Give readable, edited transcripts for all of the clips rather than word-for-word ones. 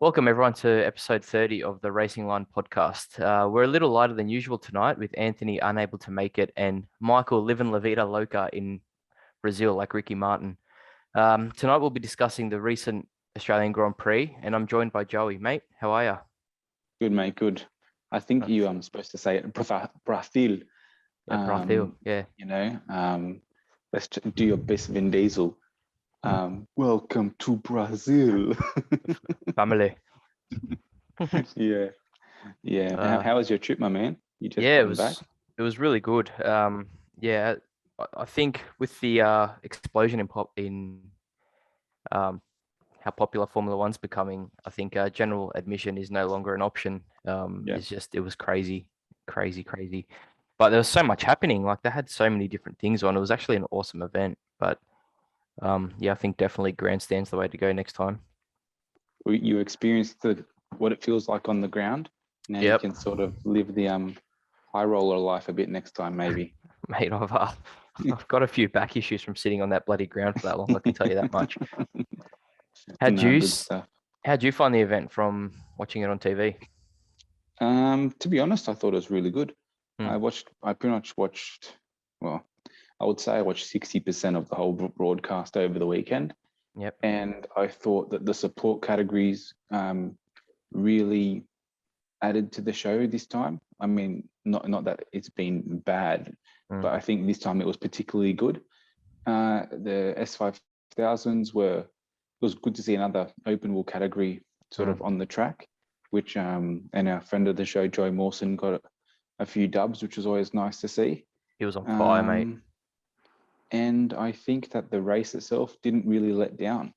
Welcome everyone to episode 30 of the Racing Line podcast. We're a little lighter than usual tonight with Anthony unable to make it and Michael living La Vida Loca in Brazil like Ricky Martin. Tonight we'll be discussing the recent Australian Grand Prix and I'm joined by Joey. Mate, how are you? Good, mate. Good. I think you supposed to say it, Brazil. Brazil, yeah. Let's do your best Vin Diesel. Welcome to Brazil. Family. Yeah. How was your trip, my man? You just back? It was really good. I think with the explosion in how popular Formula One's becoming, I think general admission is no longer an option. It was crazy. But there was so much happening. Like they had so many different things on. It was actually an awesome event. But I think definitely grandstand's the way to go next time. You experienced what it feels like on the ground. Now you can sort of live the high roller life a bit next time, maybe. Mate, I've got a few back issues from sitting on that bloody ground for that long. I can tell you that much. How'd you find the event from watching it on TV? To be honest, I thought it was really good. I pretty much watched, I would say I watched 60% of the whole broadcast over the weekend. Yep. And I thought that the support categories really added to the show this time. I mean, not that it's been bad, but I think this time it was particularly good. The S5000s it was good to see another open wheel category sort of on the track, which and our friend of the show, Joe Mawson, got a few dubs, which was always nice to see. He was on fire, mate. And I think that the race itself didn't really let down,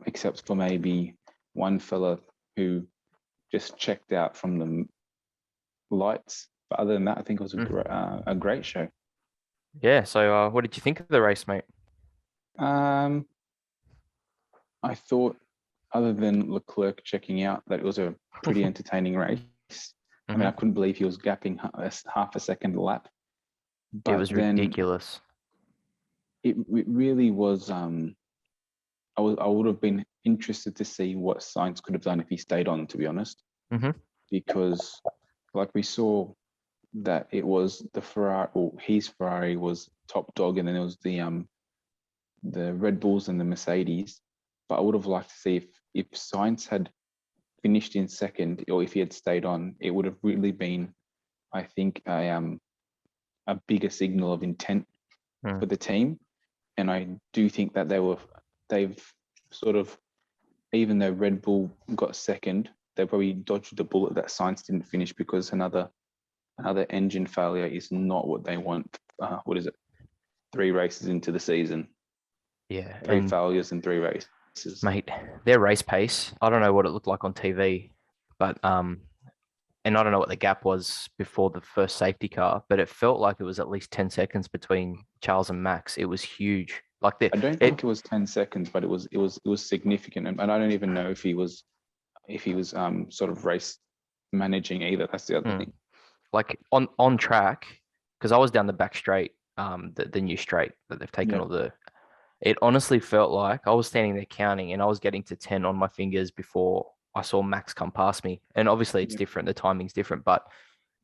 except for maybe one fella who just checked out from the lights. But other than that, I think it was a great show. Yeah. So what did you think of the race, mate? I thought, other than Leclerc checking out, that it was a pretty entertaining race. I mean, I couldn't believe he was gapping half a second a lap. But it was ridiculous. It really was. I would have been interested to see what Sainz could have done if he stayed on, to be honest. Because, like we saw, that it was the Ferrari, or his Ferrari was top dog, and then it was the Red Bulls and the Mercedes. But I would have liked to see if Sainz had finished in second, or if he had stayed on, it would have really been, I think, a bigger signal of intent for the team. And I do think that they've sort of, even though Red Bull got second, they probably dodged the bullet that Sainz didn't finish, because another engine failure is not what they want. 3 races into the season? Yeah. 3 failures in 3 races. Mate, their race pace, I don't know what it looked like on TV, but and I don't know what the gap was before the first safety car, but it felt like it was at least 10 seconds between Charles and Max. It was huge. I don't think it was 10 seconds, but it was significant. And I don't even know if he was sort of race managing either. That's the other thing. Like on track, because I was down the back straight, the new straight that they've taken it honestly felt like I was standing there counting and I was getting to 10 on my fingers before I saw Max come past me. And obviously it's different. The timing's different, but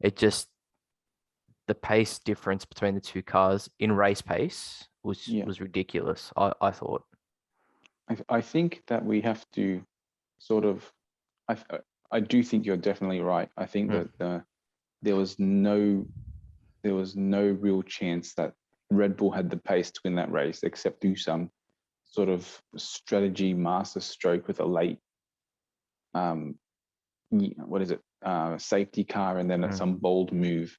the pace difference between the two cars in race pace was ridiculous. I thought. I think that we have to sort of, I do think you're definitely right. I think that there was no real chance that Red Bull had the pace to win that race, except do some sort of strategy master stroke with a late safety car, and then some bold move.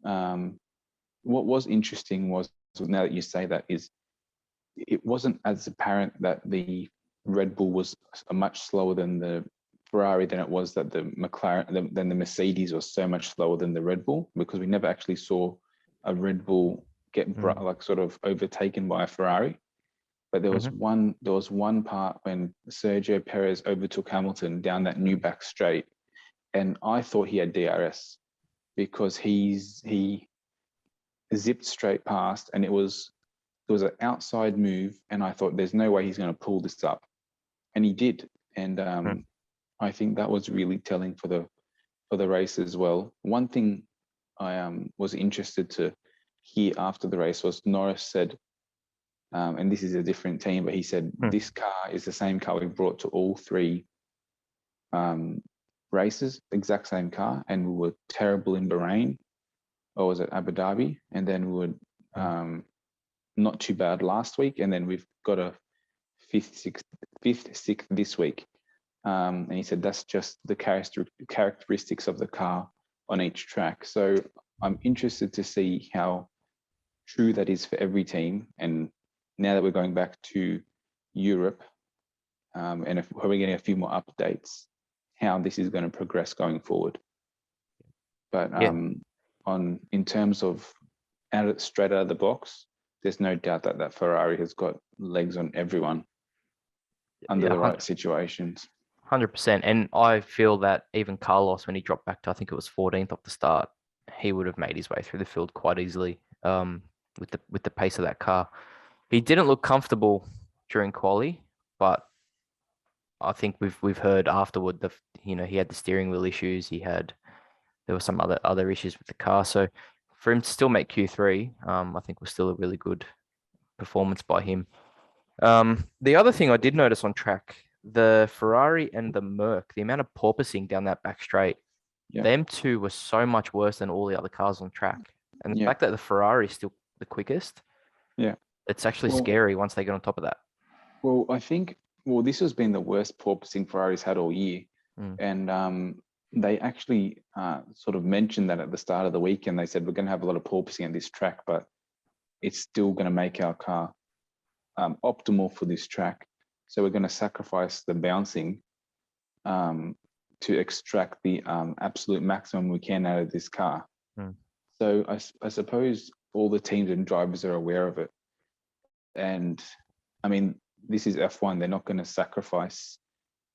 What was interesting was, now that you say that, is it wasn't as apparent that the Red Bull was much slower than the Ferrari than it was that the McLaren, than the Mercedes was so much slower than the Red Bull, because we never actually saw a Red Bull get sort of overtaken by a Ferrari. But there was one part when Sergio Perez overtook Hamilton down that new back straight, and I thought he had DRS, because he zipped straight past, and it was an outside move, and I thought there's no way he's going to pull this up, and he did. And I think that was really telling for the race as well. One thing I was interested to hear after the race was Norris said, and this is a different team, but he said this car is the same car we brought to all three races, exact same car, and we were terrible in Bahrain, or was it Abu Dhabi, and then we were not too bad last week, and then we've got a fifth, sixth this week. And he said that's just the characteristics of the car on each track. So I'm interested to see how true that is for every team. And now that we're going back to Europe, and if we're getting a few more updates, how this is going to progress going forward. But in terms of straight out of the box, there's no doubt that Ferrari has got legs on everyone under the right situations. 100%. And I feel that even Carlos, when he dropped back to, I think it was 14th off the start, he would have made his way through the field quite easily with the pace of that car. He didn't look comfortable during quali, but I think we've heard afterward he had the steering wheel issues. There were some other issues with the car. So for him to still make Q3, I think was still a really good performance by him. The other thing I did notice on track, the Ferrari and the Merc, the amount of porpoising down that back straight, them two were so much worse than all the other cars on track. And the fact that the Ferrari is still the quickest, it's actually scary once they get on top of that. Well, I think, this has been the worst porpoising Ferrari's had all year. And they actually sort of mentioned that at the start of the weekend. They said, we're going to have a lot of porpoising at this track, but it's still going to make our car optimal for this track. So we're going to sacrifice the bouncing to extract the absolute maximum we can out of this car. So I suppose all the teams and drivers are aware of it. And I mean, this is F1. They're not going to sacrifice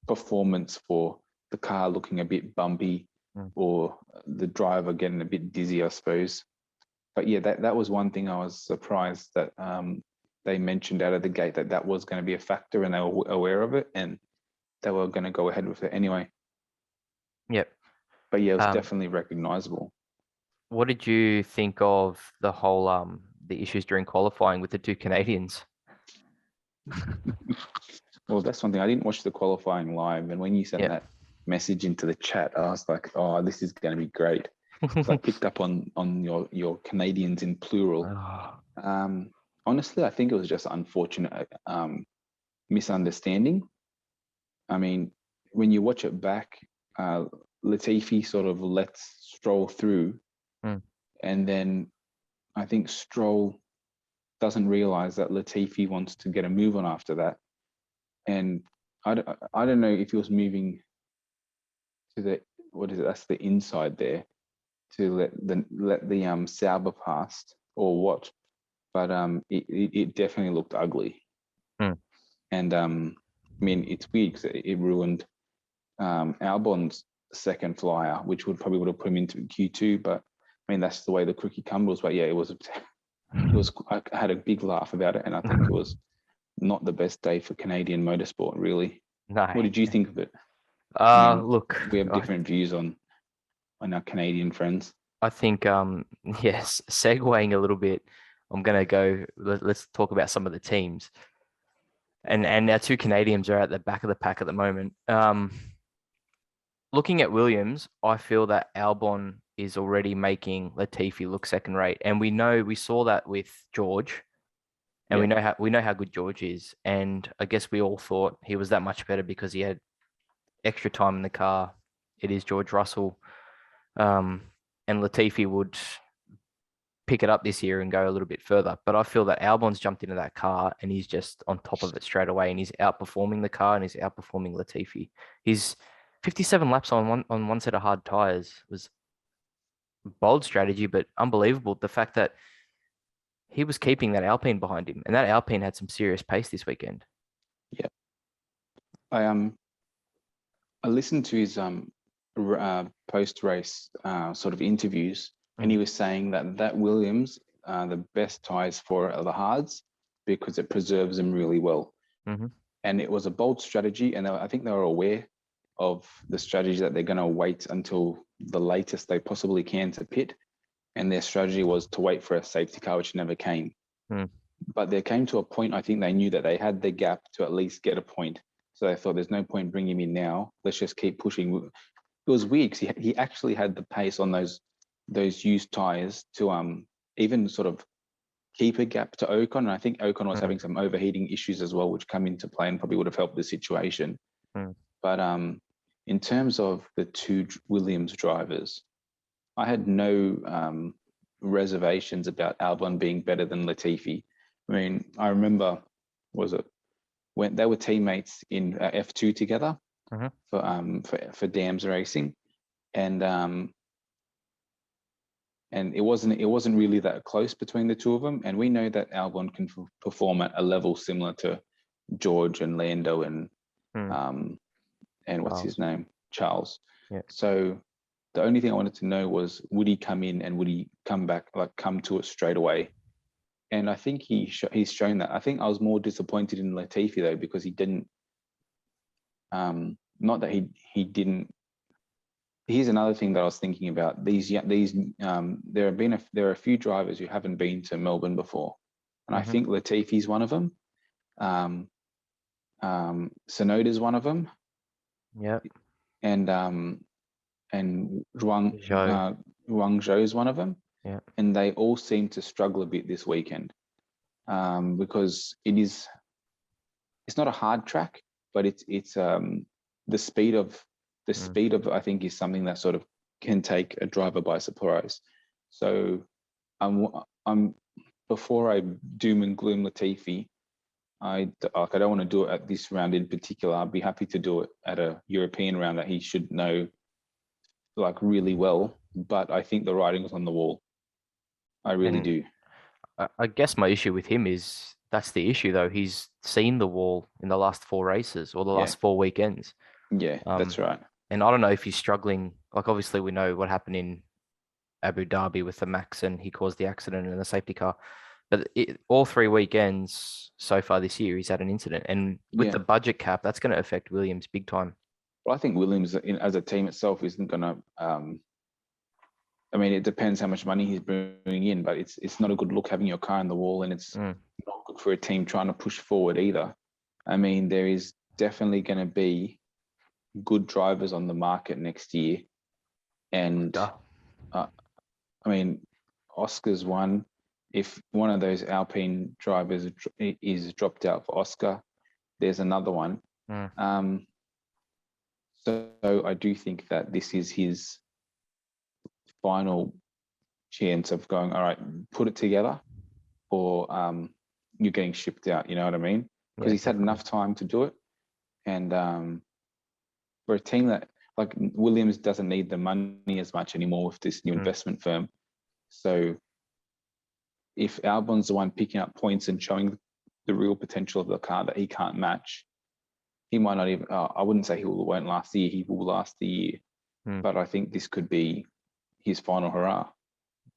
performance for the car looking a bit bumpy or the driver getting a bit dizzy, I suppose. But yeah, that was one thing I was surprised that they mentioned out of the gate that was going to be a factor, and they were aware of it, and they were going to go ahead with it anyway. Yep. But yeah, it was definitely recognizable. What did you think of the whole the issues during qualifying with the two Canadians? Well, that's one thing. I didn't watch the qualifying live, and when you sent that message into the chat, I was like, "Oh, this is going to be great." So I picked up on your Canadians in plural. Honestly, I think it was just unfortunate misunderstanding. I mean, when you watch it back, Latifi sort of lets Stroll through, and then I think Stroll doesn't realize that Latifi wants to get a move on after that. And I don't know if he was moving to that's the inside there, to let the Sauber past or what, but it definitely looked ugly. And I mean, it's weird because it ruined Albon's second flyer, which would have put him into Q2, but I mean, that's the way the cookie crumbles. But yeah, it was I had a big laugh about it, and I think it was not the best day for Canadian motorsport, really. No. What did you think of it? Look, we have different views on our Canadian friends. I think, yes, segueing a little bit, I'm going to go, let's talk about some of the teams. And our two Canadians are at the back of the pack at the moment. Looking at Williams, I feel that Albon is already making Latifi look second rate. And we saw that with George. And we know how good George is. And I guess we all thought he was that much better because he had extra time in the car. It is George Russell. And Latifi would pick it up this year and go a little bit further. But I feel that Albon's jumped into that car and he's just on top of it straight away, and he's outperforming the car and he's outperforming Latifi. He's 57 laps on one set of hard tires was bold strategy, but unbelievable. The fact that he was keeping that Alpine behind him, and that Alpine had some serious pace this weekend. Yeah. I listened to his post-race sort of interviews, and he was saying that Williams, the best tires for are the hards because it preserves them really well. And it was a bold strategy, and I think they were aware of the strategy that they're going to wait until the latest they possibly can to pit. And their strategy was to wait for a safety car, which never came. But there came to a point, I think they knew that they had the gap to at least get a point. So they thought there's no point bringing him in now. Let's just keep pushing. It was weird because he actually had the pace on those used tires to even sort of keep a gap to Ocon. And I think Ocon was having some overheating issues as well, which come into play and probably would have helped the situation. But in terms of the two Williams drivers, I had no reservations about Albon being better than Latifi. I mean, I remember, when they were teammates in F2 together for Dams Racing, and it wasn't really that close between the two of them. And we know that Albon can perform at a level similar to George and Lando and what's his name, Charles. Yeah. So the only thing I wanted to know was, would he come in and would he come back, like come to it straight away? And I think he's shown that. I think I was more disappointed in Latifi though, because he didn't. Not that he didn't. Here's another thing that I was thinking about. There are a few drivers who haven't been to Melbourne before, and I think Latifi's one of them. Sonoda's one of them. Yeah. And Guangzhou is one of them. Yeah. And they all seem to struggle a bit this weekend, because it's not a hard track, but it's the speed of I think is something that sort of can take a driver by surprise. So I'm before I doom and gloom Latifi, I don't want to do it at this round in particular. I'd be happy to do it at a European round that he should know like really well, but I think the writing was on the wall. I really do. I guess my issue with him is that's the issue though. He's seen the wall in the last 4 races or the last 4 weekends. Yeah, that's right. And I don't know if he's struggling. Like obviously we know what happened in Abu Dhabi with the Max and he caused the accident in the safety car. But all 3 weekends so far this year, he's had an incident. And with the budget cap, that's going to affect Williams big time. Well, I think Williams as a team itself isn't going to... I mean, it depends how much money he's bringing in, but it's not a good look having your car in the wall, and it's not good for a team trying to push forward either. I mean, there is definitely going to be good drivers on the market next year. And I mean, Oscar's one. If one of those Alpine drivers is dropped out for Oscar, there's another one. So I do think that this is his final chance of going, all right, put it together, or you're getting shipped out, you know what I mean? Because he's had enough time to do it. And for a team that, like, Williams doesn't need the money as much anymore with this new investment firm. So if Albon's the one picking up points and showing the real potential of the car that he can't match, he might not even, I wouldn't say won't last the year, he will last the year. But I think this could be his final hurrah.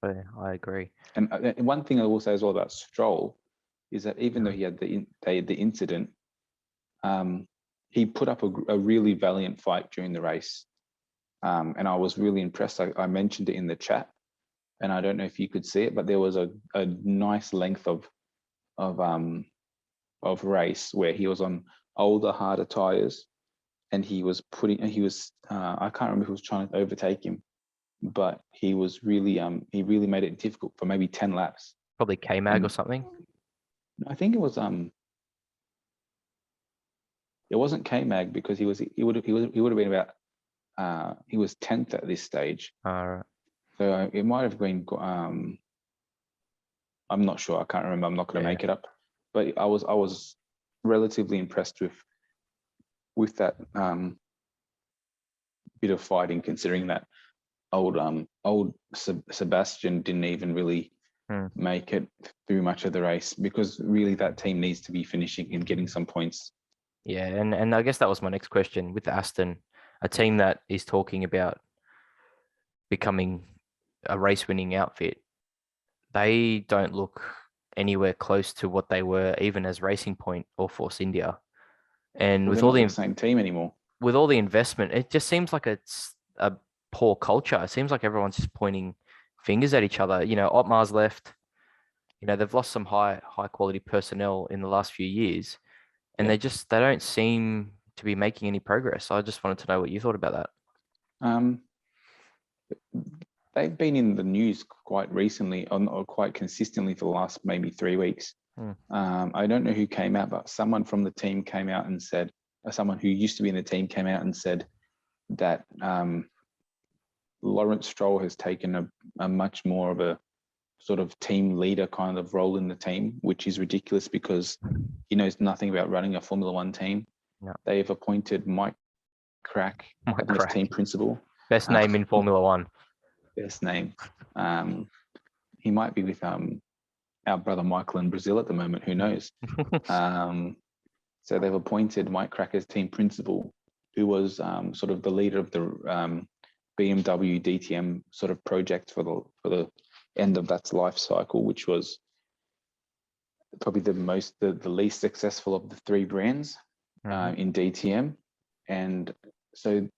I agree. And one thing I will say as well about Stroll is that even though he had the incident, he put up a really valiant fight during the race. And I was really impressed. I mentioned it in the chat, and I don't know if you could see it, but there was a nice length of race where he was on older, harder tires, and he was I can't remember who was trying to overtake him, but he was really he really made it difficult for maybe 10 laps. Probably K-Mag or something. I think it was it wasn't K-Mag, because he would have been about he was 10th at this stage. All right. So it might have been I'm not sure, I can't remember, I'm not going to make it up, but I was relatively impressed with that bit of fighting, considering that old Sebastian didn't even really make it through much of the race, because really that team needs to be finishing and getting some points. Yeah, and I guess that was my next question with Aston, a team that is talking about becoming a race-winning outfit. They don't look anywhere close to what they were even as Racing Point or Force India. And with all the same team anymore. with all the investment, it just seems like it's a poor culture. It seems like everyone's just pointing fingers at each other. Otmar's left. They've lost some high quality personnel in the last few years, and Yeah. they don't seem to be making any progress. I just wanted to know what you thought about that. Um, they've been in the news quite recently, or quite consistently for the last maybe 3 weeks. I don't know who came out, but someone from the team came out and said, or someone who used to be in the team came out and said that Lawrence Stroll has taken a much more of a sort of team leader kind of role in the team, which is ridiculous because he knows nothing about running a Formula One team. No. They've appointed Mike Crack as team principal. Best name in Formula One. Best name. He might be with our brother Michael in Brazil at the moment. Who knows? So they've appointed Mike Crack as team principal, who was sort of the leader of the BMW DTM sort of project for the end of that life cycle, which was probably the least successful of the three brands in DTM. And so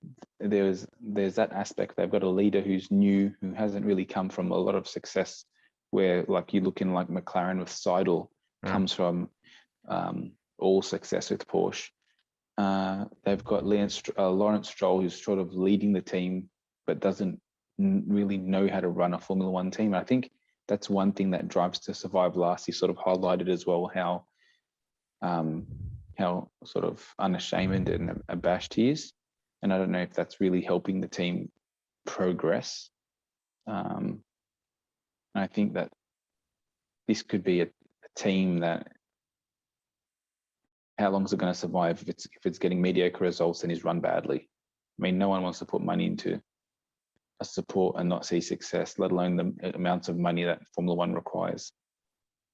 there's that aspect. They've got a leader who's new, who hasn't really come from a lot of success, where like you look in like McLaren with Seidel comes from all success with Porsche. They've got Lawrence Stroll, who's sort of leading the team, but doesn't really know how to run a Formula One team. And I think that's one thing that Drives to Survive last year sort of highlighted as well, how sort of unashamed and abashed he is. And I don't know if that's really helping the team progress. And I think that this could be a team that, how long is it going to survive if it's getting mediocre results and is run badly? I mean, no one wants to put money into a support and not see success, let alone the amounts of money that Formula One requires.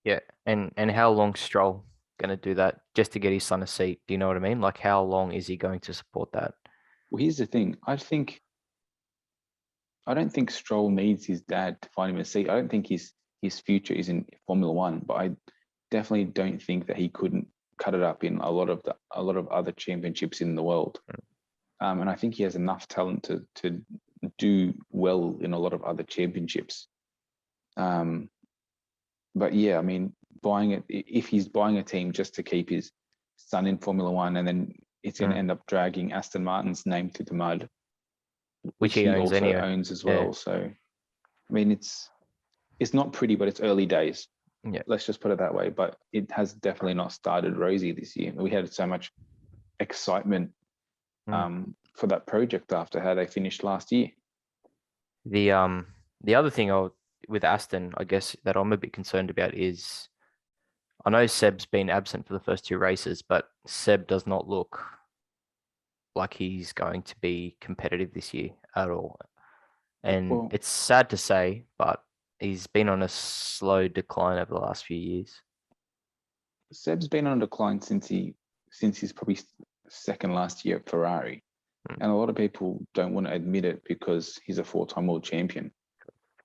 Yeah, and how long Stroll going to do that just to get his son a seat? Do you know what I mean? Like, how long is he going to support that? Well, here's the thing. I don't think Stroll needs his dad to find him a seat. I don't think his future is in Formula One, but I definitely don't think that he couldn't cut it up in a lot of other championships in the world. And I think he has enough talent to do well in a lot of other championships. But yeah, I mean, if he's buying a team just to keep his son in Formula One, and then it's going to end up dragging Aston Martin's name through the mud, which he also owns as well. So, I mean, it's not pretty, but it's early days. Yeah, let's just put it that way. But it has definitely not started rosy this year. We had so much excitement for that project after how they finished last year. The other thing with Aston, I guess, that I'm a bit concerned about is, I know Seb's been absent for the first two races, but Seb does not look like he's going to be competitive this year at all. And it's sad to say, but he's been on a slow decline over the last few years. Seb's been on a decline since he's probably second last year at Ferrari. And a lot of people don't want to admit it because he's a 4-time world champion.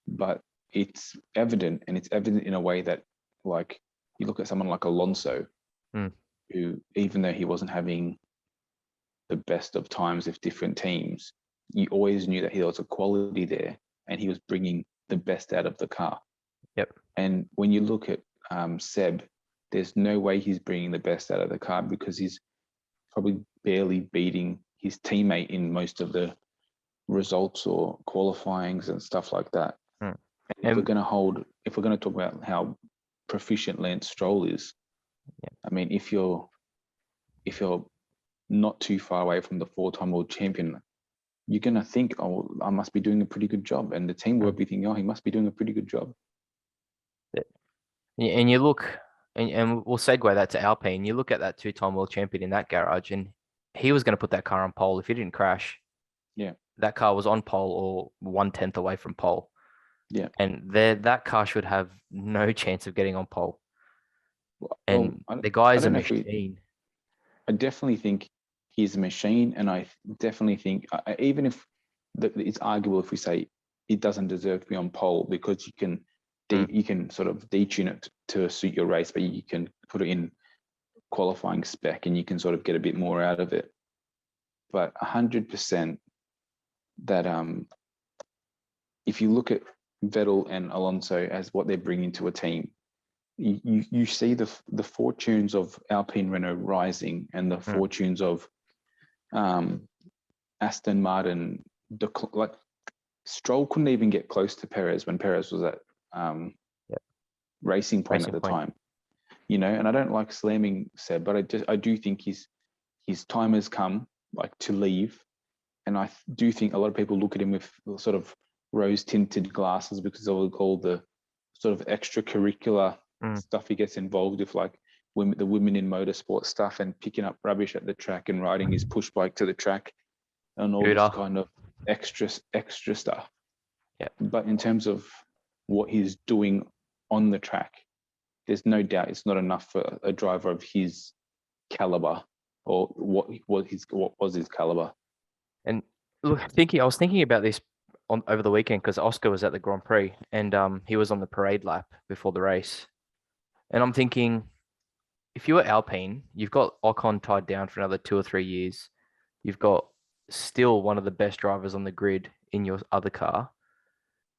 But it's evident, and it's evident in a way that, like, you look at someone like Alonso, who, even though he wasn't having the best of times with different teams, you always knew that there was a quality there and he was bringing the best out of the car. Yep. And when you look at Seb, there's no way he's bringing the best out of the car, because he's probably barely beating his teammate in most of the results or qualifyings and stuff like that. And if we're going to talk about how proficient Lance Stroll is, I mean, if you're not too far away from the 4-time world champion, you're going to think, oh, I must be doing a pretty good job. And the team will be thinking, oh, he must be doing a pretty good job. And you look, and we'll segue that to Alpine. You look at that 2-time world champion in that garage, and he was going to put that car on pole if he didn't crash. Yeah. That car was on pole or 1/10 away from pole. Yeah. And that car should have no chance of getting on pole. And the guy is a machine. I definitely think he's a machine, and I definitely think, even if it's arguable if we say he doesn't deserve to be on pole, because you can sort of detune it to suit your race, but you can put it in qualifying spec and you can sort of get a bit more out of it. but 100% that if you look at Vettel and Alonso as what they're bringing to a team, you see the fortunes of Alpine Renault rising and the fortunes of Aston Martin. Like Stroll couldn't even get close to Perez when Perez was at Racing Point at the time. And I don't like slamming Seb, but I do think his time has come, like, to leave. And I do think a lot of people look at him with sort of rose-tinted glasses because of all the sort of extracurricular stuff he gets involved with, like the women in motorsport stuff and picking up rubbish at the track and riding his push bike to the track and all this kind of extra stuff. Yeah. But in terms of what he's doing on the track, there's no doubt it's not enough for a driver of his caliber, or what was his caliber. And look, I was thinking about this over the weekend because Oscar was at the Grand Prix and he was on the parade lap before the race. And I'm thinking, if you were Alpine, you've got Ocon tied down for another 2 or 3 years. You've got still one of the best drivers on the grid in your other car.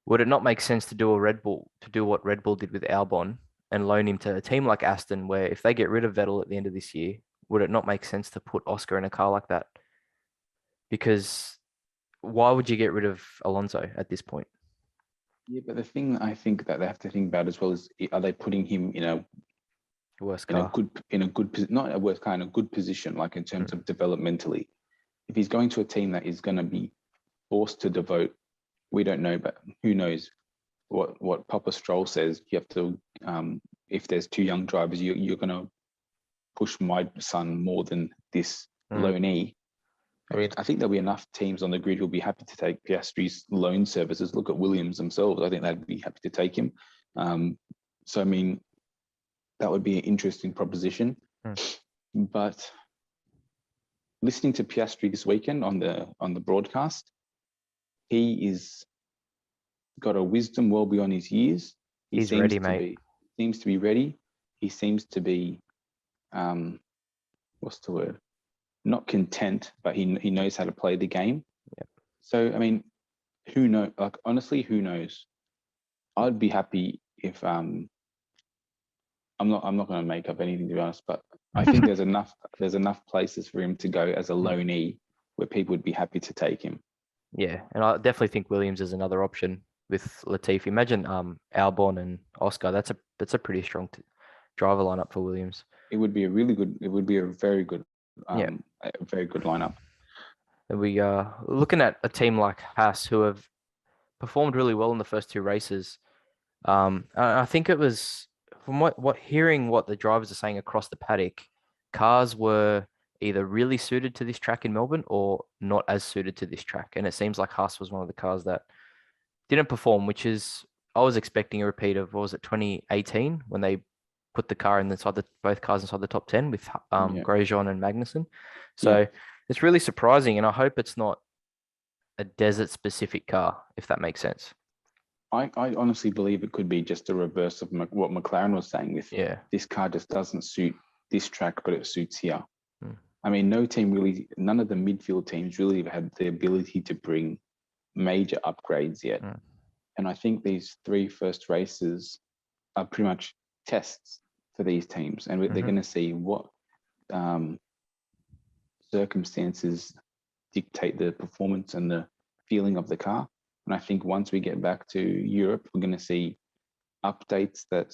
Would it not make sense to do what Red Bull did with Albon and loan him to a team like Aston, where if they get rid of Vettel at the end of this year, would it not make sense to put Oscar in a car like that? Because why would you get rid of Alonso at this point? Yeah, but the thing I think that they have to think about as well is, are they putting him in a worst car? Not a worst car, in a good position, like in terms of developmentally. If he's going to a team that is going to be forced to devote, we don't know, but who knows what Papa Stroll says. You have to, if there's 2 young drivers, you're going to push my son more than this loanee. I mean, I think there'll be enough teams on the grid who'll be happy to take Piastri's loan services. Look at Williams themselves. I think they'd be happy to take him. So, I mean, that would be an interesting proposition. But listening to Piastri this weekend on the broadcast, he is got a wisdom well beyond his years. He's ready, mate. Seems to be ready. He seems to be, what's the word? Not content, but he knows how to play the game. Yep. So, I mean, who knows? Like, honestly, who knows? I'd be happy if I'm not going to make up anything, to be honest, but I think there's enough places for him to go as a loanee where people would be happy to take him. Yeah, and I definitely think Williams is another option with Latifi. Imagine Albon and Oscar. That's a pretty strong driver lineup for Williams. It would be a very good a very good lineup. And we looking at a team like Haas, who have performed really well in the first 2 races. I think it was, from hearing what the drivers are saying across the paddock, cars were either really suited to this track in Melbourne or not as suited to this track. And it seems like Haas was one of the cars that didn't perform, which is, I was expecting a repeat of, what was it, 2018, when they put the car both cars inside the top 10 with Grosjean and Magnussen. So it's really surprising, and I hope it's not a desert-specific car, if that makes sense. I honestly believe it could be just a reverse of what McLaren was saying with this car just doesn't suit this track, but it suits here. I mean, none of the midfield teams really have had the ability to bring major upgrades yet. And I think these 3 first races are pretty much tests for these teams, and they're going to see what circumstances dictate the performance and the feeling of the car. And I think once we get back to Europe, we're going to see updates that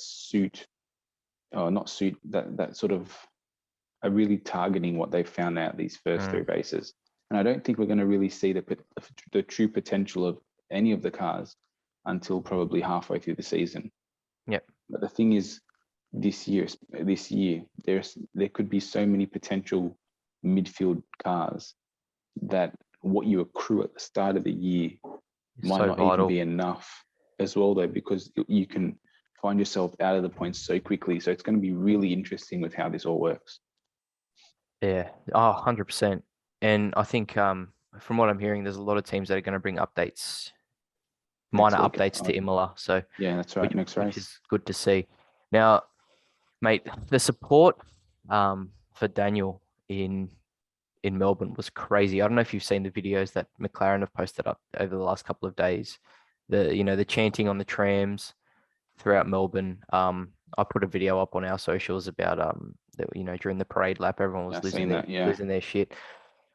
that sort of are really targeting what they found out these first 3 races. And I don't think we're going to really see the true potential of any of the cars until probably halfway through the season. Yep. But the thing is, this year there could be so many potential midfield cars that what you accrue at the start of the year might not even be enough as well, though, because you can find yourself out of the points so quickly. So it's going to be really interesting with how this all works. Yeah, 100%. And I think from what I'm hearing, there's a lot of teams that are going to bring minor updates to Imola. So yeah, that's right. Next race, which is good to see. Now, mate, the support for Daniel in in Melbourne was crazy. I don't know if you've seen the videos that McLaren have posted up over the last couple of days. The chanting on the trams throughout Melbourne. I put a video up on our socials about during the parade lap, everyone was losing their shit.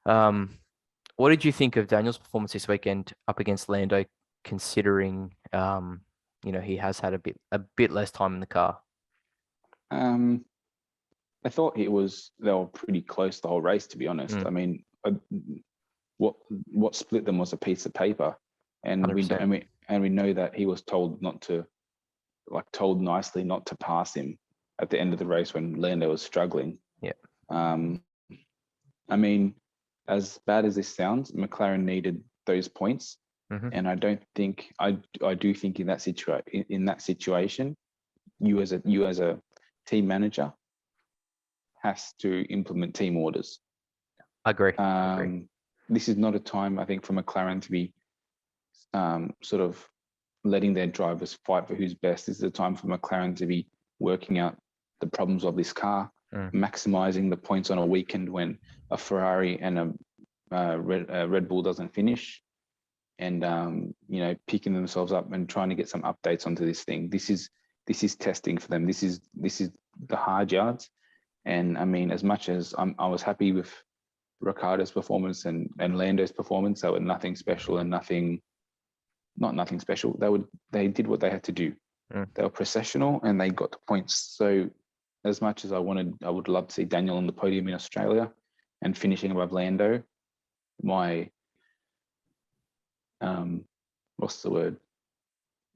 What did you think of Daniel's performance this weekend up against Lando, considering he has had a bit less time in the car? I thought they were pretty close the whole race, to be honest. I mean, what split them was a piece of paper, and 100%. we know that he was told nicely not to pass him at the end of the race when Lando was struggling. Yeah. I mean, as bad as this sounds, McLaren needed those points, and I do think in that situation, you as a team manager has to implement team orders. I agree. This is not a time, I think, for McLaren to be sort of letting their drivers fight for who's best. This is a time for McLaren to be working out the problems of this car, maximizing the points on a weekend when a Ferrari and a Red Bull doesn't finish, and picking themselves up and trying to get some updates onto this thing. This is testing for them. This is the hard yards. And I mean, as much as I was happy with Ricciardo's performance and Lando's performance, they were nothing special and not nothing special. They did what they had to do. They were processional and they got the points. So as much as I would love to see Daniel on the podium in Australia and finishing above Lando, my what's the word?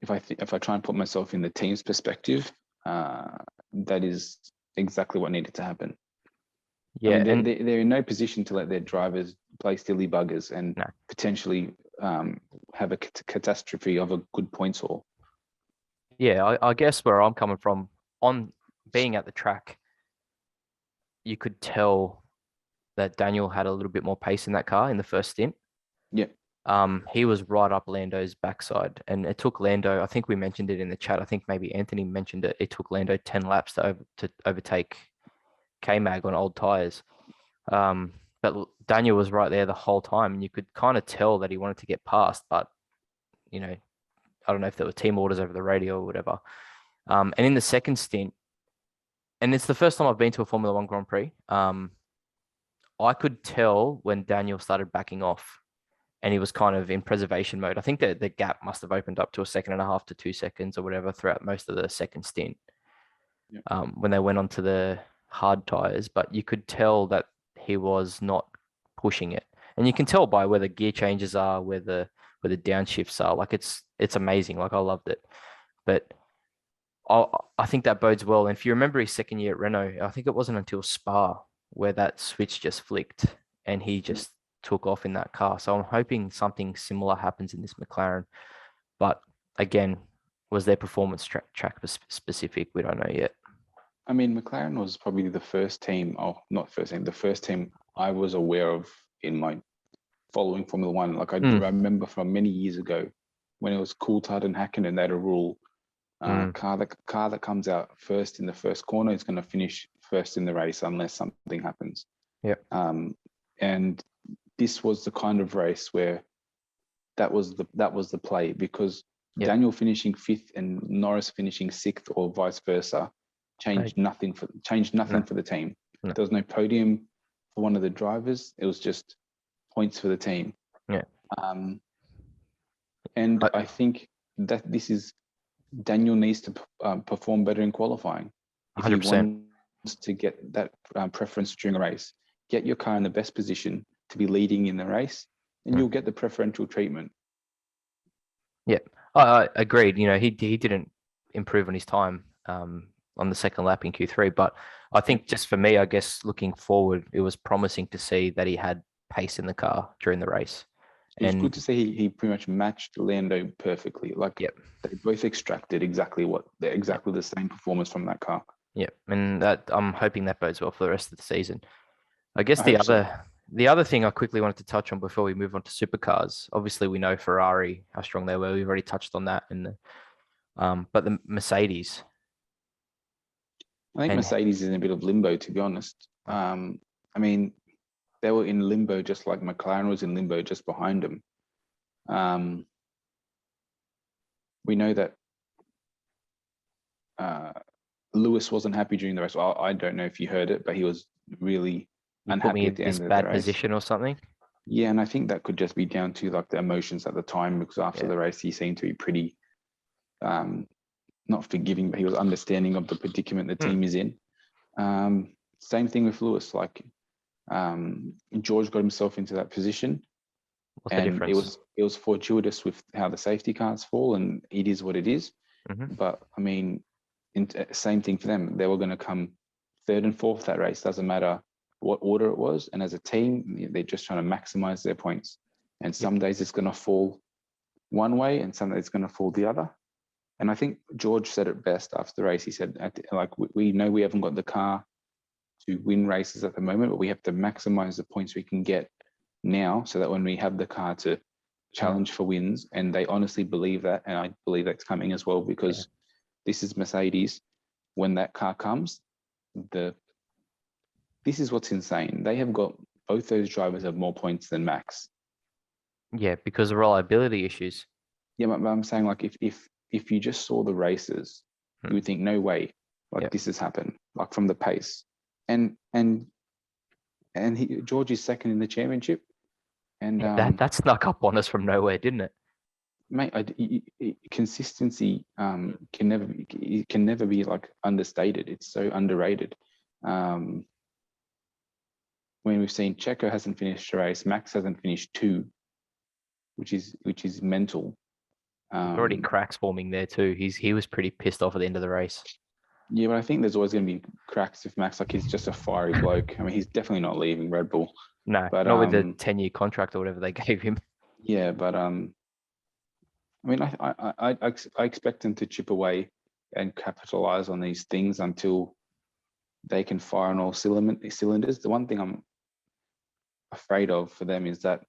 If I try and put myself in the team's perspective, that is exactly what needed to happen. Yeah, I mean, they're in no position to let their drivers play silly buggers and potentially have a catastrophe of a good points haul. Yeah, I guess where I'm coming from, on being at the track, you could tell that Daniel had a little bit more pace in that car in the first stint. Yeah. He was right up Lando's backside, and it took Lando, I think we mentioned it in the chat, I think maybe Anthony mentioned it, it took Lando 10 laps to overtake K-Mag on old tires. But Daniel was right there the whole time, and you could kind of tell that he wanted to get past, but I don't know if there were team orders over the radio or whatever. And in the second stint, and it's the first time I've been to a Formula One Grand Prix, I could tell when Daniel started backing off and he was kind of in preservation mode. I think that the gap must have opened up to 1.5 to 2 seconds or whatever throughout most of the second stint. When they went onto the hard tires, but you could tell that he was not pushing it. And you can tell by where the gear changes are, where the downshifts are. Like it's amazing. Like I loved it. But I think that bodes well. And if you remember his second year at Renault, I think it wasn't until Spa where that switch just flicked and he just took off in that car. So I'm hoping something similar happens in this McLaren. But again, was their performance track specific? We don't know yet. I mean, McLaren was probably the first team, the first team I was aware of in my following Formula One. Like I remember from many years ago when it was Coulthard and Hakkinen, they had a rule. Car that comes out first in the first corner is going to finish first in the race unless something happens. Yeah. And this was the kind of race where that was the play, because Daniel finishing 5th and Norris finishing 6th or vice versa changed nothing for the team. No. There was no podium for one of the drivers. It was just points for the team. Yeah. And I think that this is Daniel needs to perform better in qualifying. If 100%. he wants to get that preference during a race, get your car in the best position to be leading in the race, and you'll get the preferential treatment. Yeah, I agreed. He didn't improve on his time on the second lap in Q3, but I think just for me, I guess looking forward, it was promising to see that he had pace in the car during the race. It was good to see he pretty much matched Lando perfectly. Like they both extracted exactly the same performance from that car. Yeah, and that I'm hoping that bodes well for the rest of the season. I guess the other thing I quickly wanted to touch on before we move on to supercars. Obviously, we know Ferrari, how strong they were. We've already touched on that. But the Mercedes. I think Mercedes is in a bit of limbo, to be honest. I mean, they were in limbo, just like McLaren was in limbo just behind them. We know that Lewis wasn't happy during the race. Well, I don't know if you heard it, but he was really unhappy at the end of the race. Bad position or something. Yeah, and I think that could just be down to like the emotions at the time, because after the race he seemed to be pretty not forgiving, but he was understanding of the predicament the team is in. Same thing with Lewis. Like George got himself into that position, What's the difference? It was fortuitous with how the safety cars fall, and it is what it is. But I mean, same thing for them. They were going to come third and fourth that race. Doesn't matter what order it was. And as a team, they're just trying to maximize their points. And some days it's going to fall one way, and some days it's going to fall the other. And I think George said it best after the race. He said, like, we know we haven't got the car to win races at the moment, but we have to maximize the points we can get now, so that when we have the car to challenge for wins, and they honestly believe that, and I believe that's coming as well, because this is Mercedes. When that car comes, this is what's insane. They have got, both those drivers have more points than Max. Yeah, because of reliability issues. Yeah, but I'm saying, like, if you just saw the races, you would think, no way, like this has happened, like from the pace. And George is second in the championship. And that snuck up on us from nowhere, didn't it? Mate, consistency can never be like understated. It's so underrated. When we've seen Checo hasn't finished a race, Max hasn't finished 2, which is mental. Already cracks forming there too. He was pretty pissed off at the end of the race. Yeah, but I think there's always going to be cracks with Max. Like, he's just a fiery bloke. I mean, he's definitely not leaving Red Bull. No, but not with the 10-year contract or whatever they gave him. Yeah, but I mean, I expect them to chip away and capitalize on these things until they can fire on all cylinders. The one thing I'm afraid of for them is that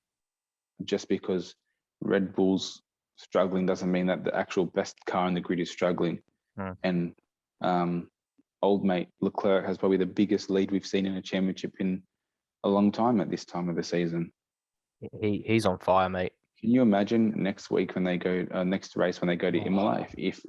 just because Red Bull's struggling doesn't mean that the actual best car in the grid is struggling. And old mate Leclerc has probably the biggest lead we've seen in a championship in a long time at this time of the season. He's on fire, mate. Can you imagine next week when they go next race when they go to Imola, if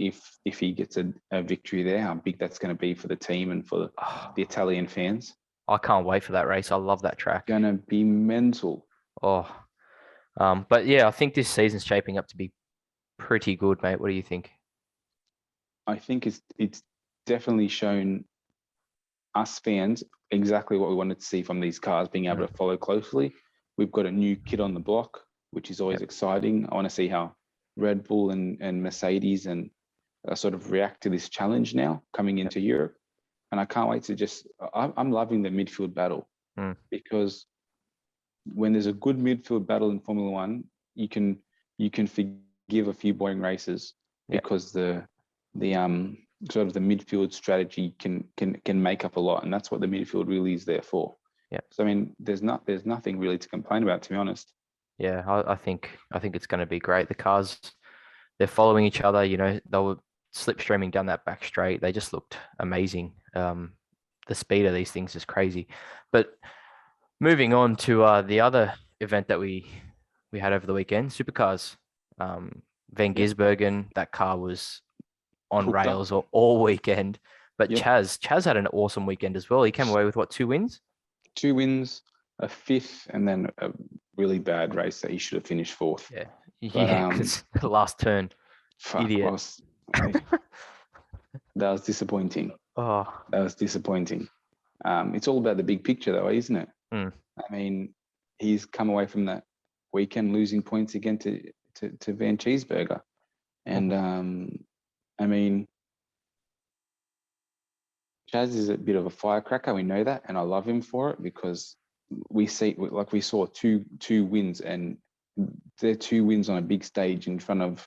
he gets a victory there, how big that's going to be for the team and for the Italian fans? I can't wait for that race. I love that track. Going to be mental. But yeah, I think this season's shaping up to be pretty good, mate. What do you think? I think it's definitely shown us fans exactly what we wanted to see from these cars, being able to follow closely. We've got a new kid on the block, which is always exciting. I want to see how Red Bull and Mercedes and sort of react to this challenge now coming into Europe. And I can't wait to I'm loving the midfield battle, because when there's a good midfield battle in Formula One, you can forgive a few boring races because the sort of the midfield strategy can make up a lot, and that's what the midfield really is there for. Yeah. So I mean, there's nothing really to complain about, to be honest. Yeah, I think it's going to be great. The cars, they're following each other. You know, they were slipstreaming down that back straight. They just looked amazing. The speed of these things is crazy. But moving on to the other event that we had over the weekend, Supercars. Van Gisbergen, that car was on rails all weekend. But Chaz had an awesome weekend as well. He came away with what, 2 wins? 2 wins, a 5th, and then a really bad race that he should have finished 4th. Yeah, because the last turn. Idiot. That was disappointing. That was disappointing. It's all about the big picture, though, isn't it? I mean, he's come away from that weekend losing points again to Van Gisbergen. And I mean, Chaz is a bit of a firecracker. We know that, and I love him for it, because we saw two wins, and they're 2 wins on a big stage in front of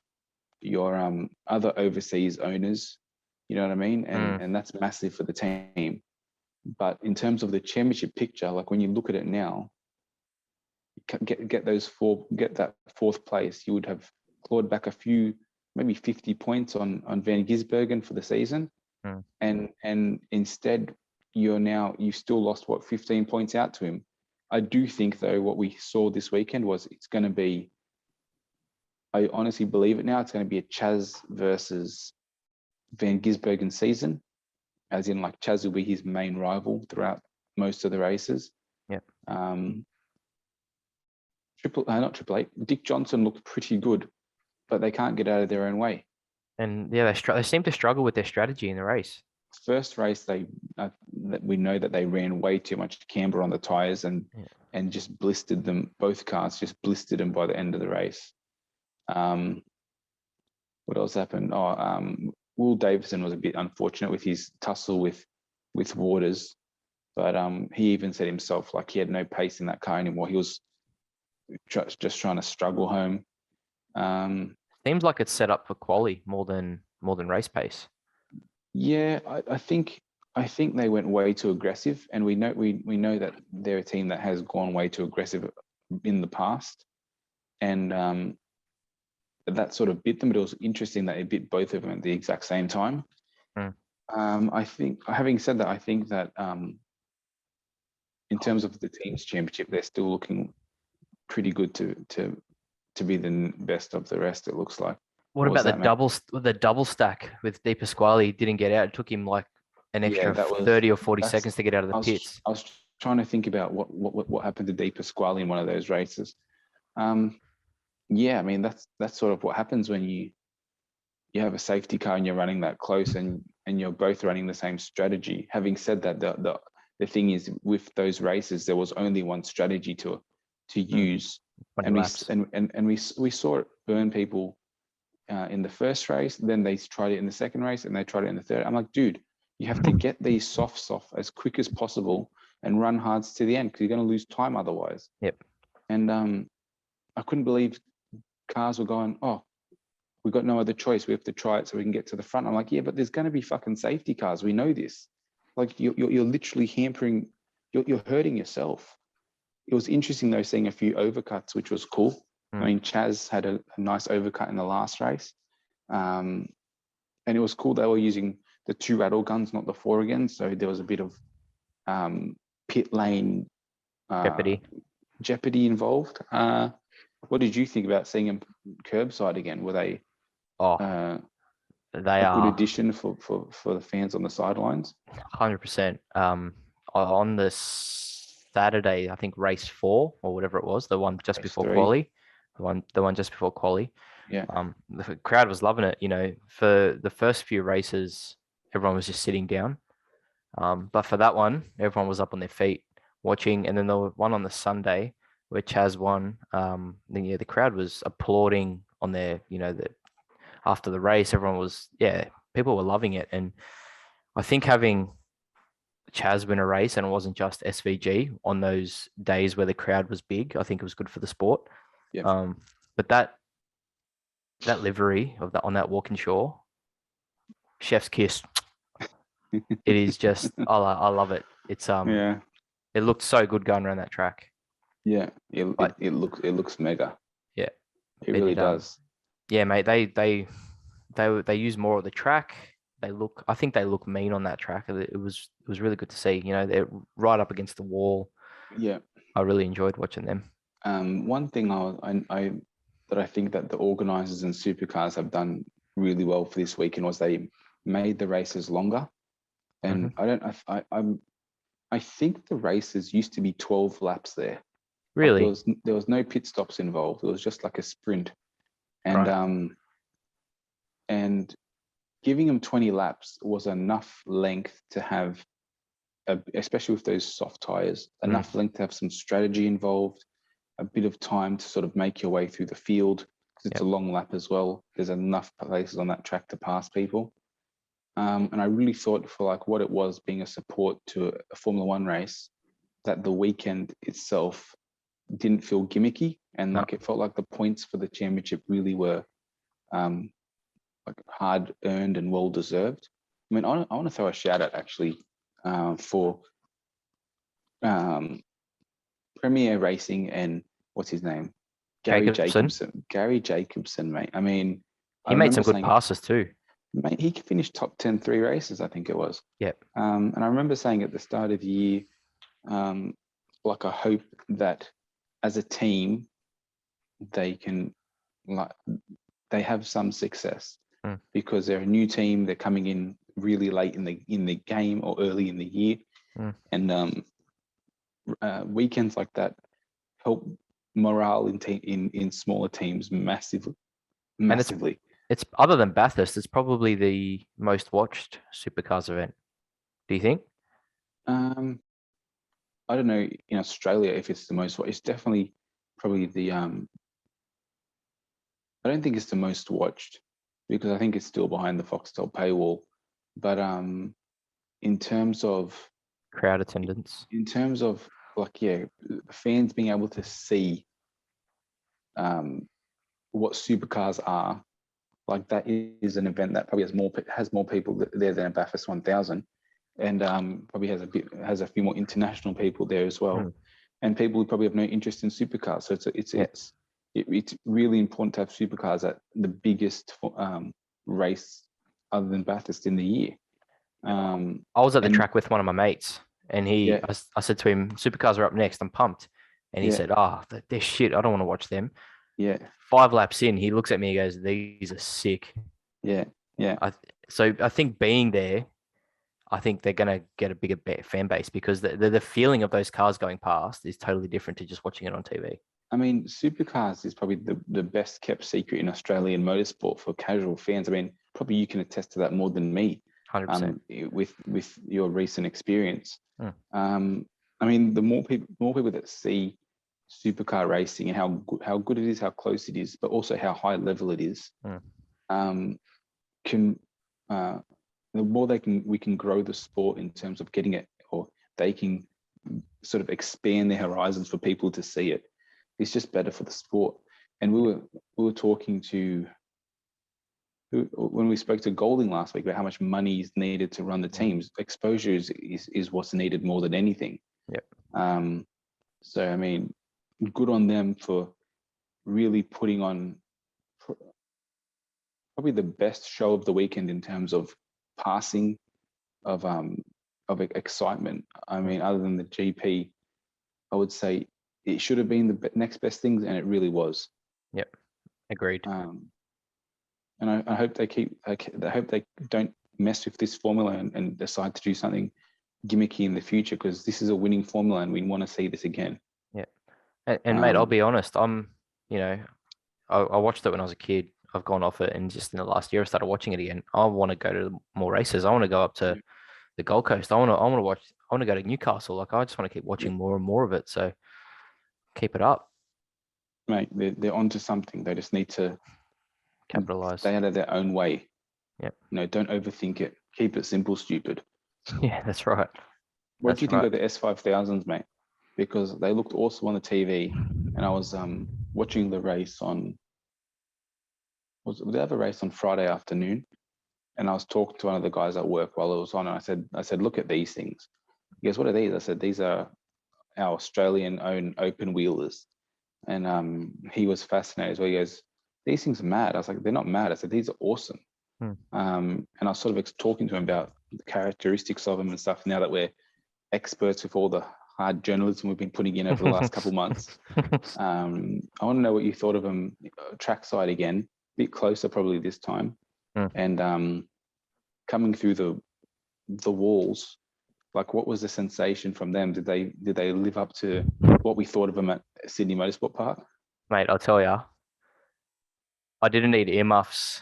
your other overseas owners. You know what I mean? And that's massive for the team. But in terms of the championship picture, like when you look at it now, get that 4th place, you would have clawed back a few, maybe 50 points on Van Gisbergen for the season. And instead you've still lost 15 points out to him. I do think though what we saw this weekend was it's going to be. I honestly believe it now. It's going to be a Chaz versus Van Gisbergen season, as in like Chaz will be his main rival throughout most of the races. Yep. Not Triple Eight. Dick Johnson looked pretty good, but they can't get out of their own way. And yeah, they seem to struggle with their strategy in the race. First race, we know that they ran way too much camber on the tires and just blistered them. Both cars just blistered them by the end of the race. What else happened? Will Davison was a bit unfortunate with his tussle with Waters, but he even said himself like he had no pace in that car anymore. He was just trying to struggle home. Seems like it's set up for quali more than race pace. Yeah, I think they went way too aggressive, and we know that they're a team that has gone way too aggressive in the past, and that sort of bit them. But it was interesting that it bit both of them at the exact same time. I think, having said that, I think that in terms of the teams championship, they're still looking pretty good to be the best of the rest. It looks like. What about the double stack with De Pasquale? Didn't get out. It took him like an extra 30 or 40 seconds to get out of the pits. I was trying to think about what happened to De Pasquale in one of those races. Yeah, I mean that's sort of what happens when you have a safety car and you're running that close and you're both running the same strategy. Having said that, the thing is with those races there was only one strategy to use, and we saw it burn people in the first race. Then they tried it in the second race and they tried it in the third. I'm like, dude, you have to get these softs off as quick as possible and run hards to the end because you're going to lose time otherwise. Yep. And I couldn't believe cars were going, oh, we've got no other choice. We have to try it so we can get to the front. I'm like, yeah, but there's going to be fucking safety cars. We know this. Like you're literally hampering, you're hurting yourself. It was interesting though, seeing a few overcuts, which was cool. I mean, Chaz had a nice overcut in the last race. And it was cool. They were using the 2 rattle guns, not the 4 again. So there was a bit of pit lane jeopardy involved. What did you think about seeing them curbside again? Were they a good addition for the fans on the sidelines? 100%. On the Saturday, I think race 4 or whatever it was, the one just race before 3. Quali, the one just before Quali. Yeah, the crowd was loving it. You know, for the first few races, everyone was just sitting down. But for that one, everyone was up on their feet watching. And then the one on the Sunday where Chaz won, the crowd was applauding on their, after the race, everyone was, people were loving it. And I think having Chaz win a race and it wasn't just SVG on those days where the crowd was big, I think it was good for the sport. Yeah. But that livery of that on that Walkinshaw, chef's kiss. It is just, I love it. It's it looked so good going around that track. Yeah, it looks mega. Yeah, it really does. Yeah, mate. They use more of the track. I think they look mean on that track. It was really good to see. They're right up against the wall. Yeah, I really enjoyed watching them. One thing I think that the organisers and Supercars have done really well for this weekend was they made the races longer. And I think the races used to be 12 laps there. Really? Like there was no pit stops involved. It was just like a sprint. And and giving them 20 laps was enough length to have, especially with those soft tires, enough length to have some strategy involved, a bit of time to sort of make your way through the field because it's a long lap as well. There's enough places on that track to pass people. And I really thought for like what it was being a support to a Formula One race, that the weekend itself didn't feel gimmicky, and like it felt like the points for the championship really were like hard earned and well deserved. I mean, I want to throw a shout out actually for Premier Racing and what's his name, Gary Jacobson, mate. I mean, he made some good passes too. Mate, he finished top 10 3 races, I think it was. Yep. And I remember saying at the start of the year, like I hope that as a team they can they have some success because they're a new team. They're coming in really late in the game or early in the year, and weekends like that help morale in smaller teams massively. And it's other than Bathurst, it's probably the most watched Supercars event. Do you think? I don't know in Australia if it's the most. It's definitely probably the. I don't think it's the most watched because I think it's still behind the Foxtel paywall. But in terms of crowd attendance, in terms of fans being able to see what supercars are, like that is an event that probably has more people there than a Bathurst 1000, and probably has a few more international people there as well, and people who probably have no interest in supercars. So it's really important to have supercars at the biggest race other than Bathurst in the year. I was at the track with one of my mates, and I said to him, "Supercars are up next. I'm pumped." And he said, they're shit. I don't want to watch them. Yeah. 5 laps in, he looks at me and goes, "These are sick." Yeah. So I think being there, I think they're going to get a bigger fan base because the feeling of those cars going past is totally different to just watching it on TV. I mean, Supercars is probably the best kept secret in Australian motorsport for casual fans. I mean, probably you can attest to that more than me. 100%. With your recent experience. I mean, the more people that see supercar racing and how good it is, how close it is, but also how high level it is, the more we can grow the sport in terms of getting it, or they can sort of expand their horizons for people to see it. It's just better for the sport. And we were talking to, when we spoke to Golding last week about how much money is needed to run the teams. Exposure is what's needed more than anything. Yep. So I mean, good on them for really putting on probably the best show of the weekend in terms of passing of excitement. I mean, other than the GP, I would say it should have been the next best things, and it really was. Yep, agreed. And I hope I hope they don't mess with this formula and decide to do something gimmicky in the future, because this is a winning formula and we want to see this again. Yeah. And mate, I'll be honest, I watched it when I was a kid. I've gone off it, and just in the last year I started watching it again. I want to go to more races. I want to go up to the Gold Coast. I want to go to Newcastle. Like, I just want to keep watching more and more of it. So keep it up. Mate, they're onto something. They just need to capitalize. Stay out of their own way. Yep. Don't overthink it. Keep it simple, stupid. Yeah, that's right. What do you think of the S5000s, mate? Because they looked awesome on the TV, and I was watching the race on. They have a race on Friday afternoon, and I was talking to one of the guys at work while it was on, and I said, look at these things. He goes, what are these? I said, these are our Australian-owned open wheelers, and he was fascinated as well. He goes, these things are mad. I was like, they're not mad. I said, these are awesome. And I was sort of talking to him about the characteristics of them and stuff. Now that we're experts with all the hard journalism we've been putting in over the last couple months, I want to know what you thought of them trackside again, a bit closer probably this time, and coming through the walls. Like, what was the sensation from them? Did they live up to what we thought of them at Sydney Motorsport Park? Mate, I'll tell you, I didn't need earmuffs.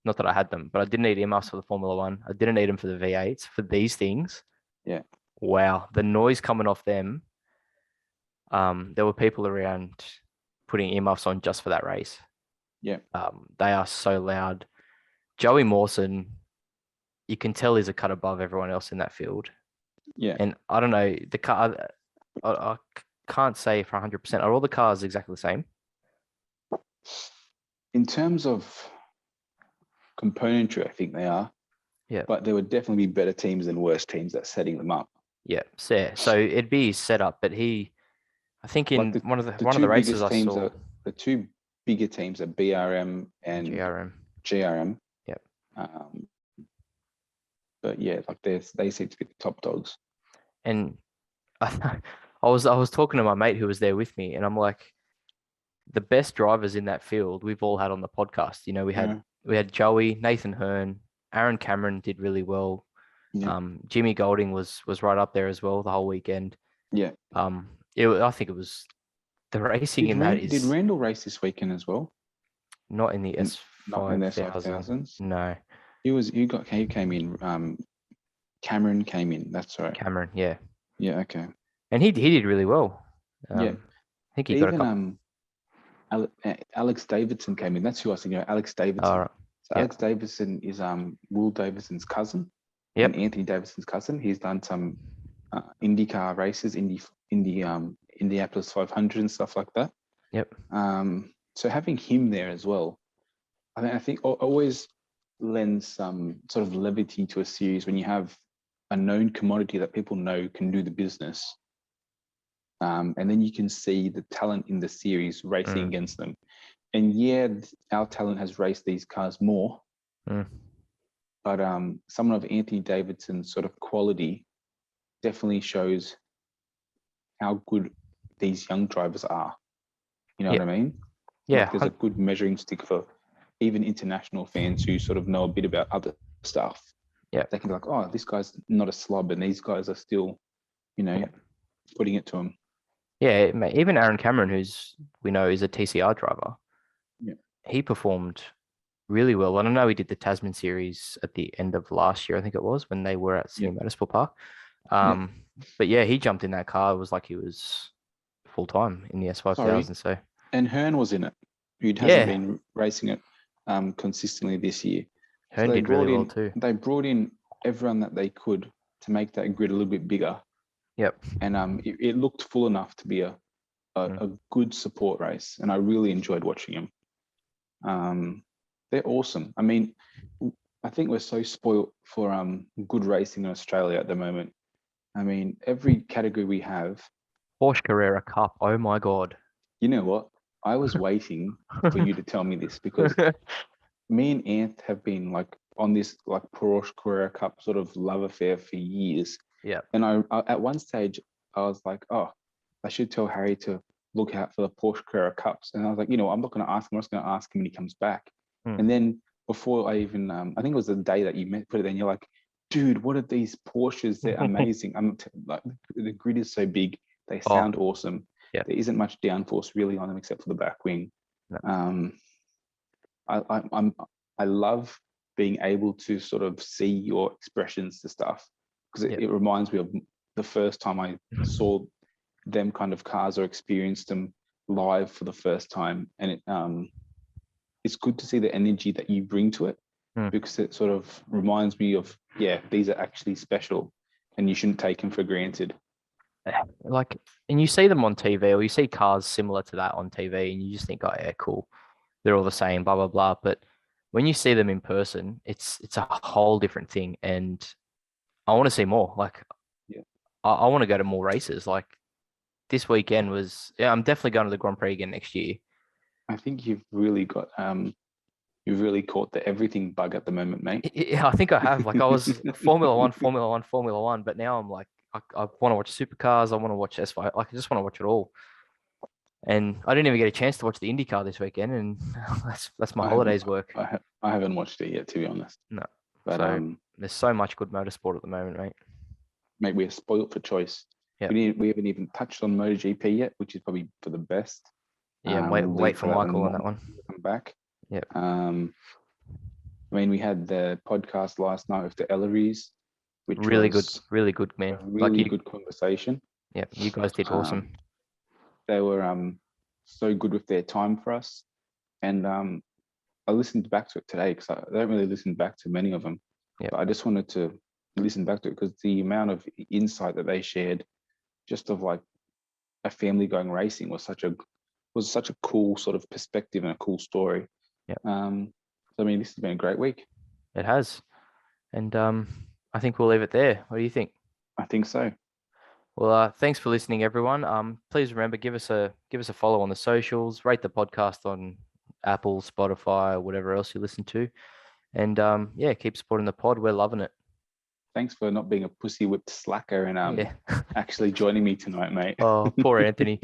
Not that I had them, but I didn't need earmuffs for the Formula One. I didn't need them for the V8s. For these things, yeah. Wow, the noise coming off them. There were people around putting earmuffs on just for that race. Yeah. They are so loud. Joey Mawson, you can tell he's a cut above everyone else in that field. Yeah. And I don't know, the car, I can't say for 100%. Are all the cars exactly the same? In terms of componentry, I think they are. Yeah. But there would definitely be better teams than worse teams at setting them up. Yeah. So it'd be set up, but I think in like one of the races I saw. The two bigger teams are BRM and GRM. Yep. But yeah, like they seem to be the top dogs. And I was talking to my mate who was there with me, and I'm like, the best drivers in that field we've all had on the podcast. You know, Yeah, we had Joey, Nathan Hearn, Aaron Cameron did really well. yeah, Jimmy Golding was right up there as well the whole weekend. yeah. I think it was the racing in that Did is Randall race this weekend as well? not in the Not in their S5000. 5000s. No, He came in. Cameron came in. That's right. Cameron, yeah, Yeah. Okay. and he did really well. Yeah. I think he got a Even couple. Alex Davidson came in. That's who I was thinking of, Alex All Davidson. right. So Yep. Alex Davidson is Will Davidson's cousin and Yep. Anthony Davidson's cousin. He's done some IndyCar races, Indianapolis 500 and stuff like that. Yep. So having him there as well, I think always lends some sort of levity to a series when you have a known commodity that people know can do the business. And then you can see the talent in the series racing against them. And yeah, our talent has raced these cars more, but someone of Anthony Davidson's sort of quality definitely shows how good these young drivers are. You know Yep. what I mean? Yeah. Like there's a good measuring stick for even international fans who sort of know a bit about other stuff. Yeah. They can be like, oh, this guy's not a slob, and these guys are still, putting it to him. Yeah, even Aaron Cameron, who's we know is a TCR driver, Yeah. he performed really well. And I know he did the Tasman series at the end of last year, I think it was, when they were at Sydney Motorsport Park. But yeah, he jumped in that car. It was like he was full time in the S5000. So and Hearn was in it. Who hasn't been racing it consistently this year. Hearn did really well too. They brought in everyone that they could to make that grid a little bit bigger. Yep. And it looked full enough to be a good support race, and I really enjoyed watching them. They're awesome. I mean, I think we're so spoilt for good racing in Australia at the moment. I mean, every category we have. Porsche Carrera Cup. Oh my God. You know what? I was waiting for you to tell me this because me and Ant have been like on this like Porsche Carrera Cup sort of love affair for years. Yeah. And I at one stage I was like, oh, I should tell Harry to look out for the Porsche Carrera Cups. And I was like, I'm not going to ask him. I'm just going to ask him when he comes back. And then before I even, I think it was the day that you put it in, you're like, dude, what are these Porsches? They're amazing. Like the grid is so big. They sound awesome. Yeah. There isn't much downforce really on them except for the back wing. No. I love being able to sort of see your expressions to stuff because it reminds me of the first time I saw them kind of cars or experienced them live for the first time, and it's good to see the energy that you bring to it because it sort of reminds me of these are actually special and you shouldn't take them for granted. Like, and you see them on TV or you see cars similar to that on TV and you just think, oh yeah, cool, they're all the same, blah blah blah. But when you see them in person, it's a whole different thing, and I want to see more. Like, I want to go to more races. Like this weekend was, I'm definitely going to the Grand Prix again next year. I think you've really got you've really caught the everything bug at the moment, mate. Yeah, I think I have. Like I was Formula One, but now I'm like, I want to watch Supercars. I want to watch S5. Like I just want to watch it all. And I didn't even get a chance to watch the IndyCar this weekend, and that's my holidays work. I haven't watched it yet, to be honest. No, but so there's so much good motorsport at the moment, mate. Mate, we're spoiled for choice. Yep. We haven't even touched on MotoGP yet, which is probably for the best. Yeah, wait for Michael on that one. Come back. Yeah. I mean, we had the podcast last night with the Elleries, which really was good, man. Really good conversation. Yeah, you guys did awesome. They were so good with their time for us, and I listened back to it today because I don't really listen back to many of them. Yeah. But I just wanted to listen back to it because the amount of insight that they shared, just of like a family going racing, was such a cool sort of perspective and a cool story. Yeah. So I mean, this has been a great week. It has, and I think we'll leave it there. What do you think? I think so. Well, thanks for listening, everyone. Please remember, give us a follow on the socials, rate the podcast on Apple, Spotify, or whatever else you listen to, and keep supporting the pod. We're loving it. thanks for not being a pussy whipped slacker and Yeah. actually joining me tonight, mate. Oh, poor Anthony.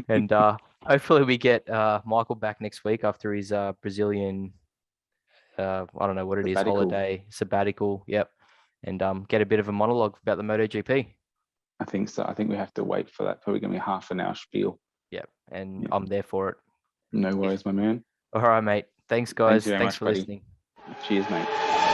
And hopefully we get Michael back next week after his Brazilian, I don't know what it is, Sabbatical. holiday, sabbatical. Yep. And get a bit of a monologue about the MotoGP. I think so. I think we have to wait for that. Probably going to be half an hour spiel. Yep. And Yeah. I'm there for it. No worries, my man. All right, mate. Thanks, guys. Thank you very Thanks much, for buddy. listening. Cheers, mate.